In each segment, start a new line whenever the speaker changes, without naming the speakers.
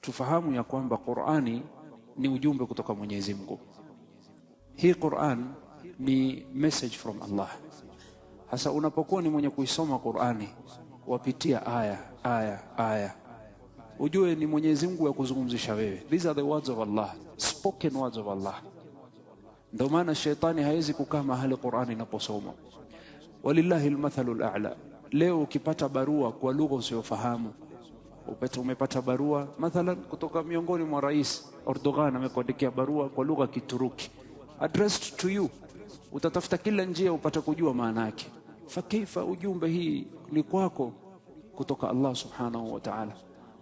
tufahamu ya kwamba Qur'ani ni ujumbe kutoka Mwenyezi Mungu. Hii Qur'an ni message from Allah. Hasa unapokuwa ni mwenye kuisoma Qur'ani, wapitia aya, ujue ni Mwenyezi Mungu ya kuzungumzisha wewe. These are the words of Allah, spoken words of Allah. Ndio maana shetani hawezi kukaa mahali Qur'ani inaposoma. Walillahi almathalul a'la. Leo ukipata barua kwa lugha usiyofahamu, umepata barua mathalan kutoka miongoni mwa rais Erdogan, amekuandikia barua kwa lugha Kituruki addressed to you, utatafuta kila njia upate kujua maana yake. Fakaifa ujumbe hii ni kwako kutoka Allah subhanahu wa ta'ala.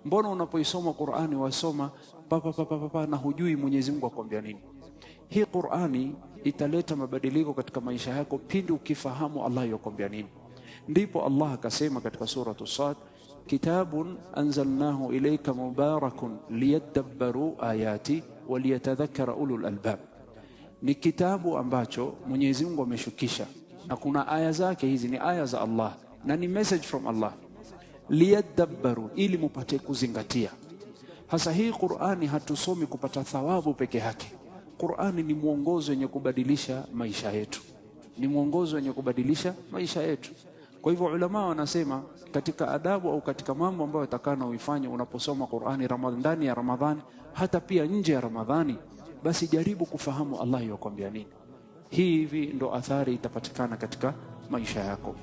Mbona unapoisoma Qur'ani wasoma papa na hujui Mwenyezi Mungu akwambia nini? Hii Qur'ani italeta mabadiliko katika maisha yako pindi ukifahamu Allah yakwambia nini. Ndipo Allah akasema katika sura As-Sad, kitabun anzalnahu ilayka mubarakun liyadabbaru ayati waliyatadhakkara ulul albab. Ni kitabu ambacho Mwenyezi Mungu ameshukisha na kuna aya zake, hizi ni aya za Allah na ni message from Allah, liyadabbaru, ili mupate kuzingatia. Hasa hii Qur'ani hatusomi kupata thawabu peke yake. Qur'ani ni mwongozo wenye kubadilisha maisha yetu, ni mwongozo wenye kubadilisha maisha yetu. Kwa hivyo ulama wanasema katika adabu au katika mambo ambayo utakana uifanye unaposoma Qur'ani ndani ya Ramadhani, hata pia nje ya Ramadhani, basi jaribu kufahamu Allah yakwambia nini. Hivi ndo athari itapatikana katika maisha yako.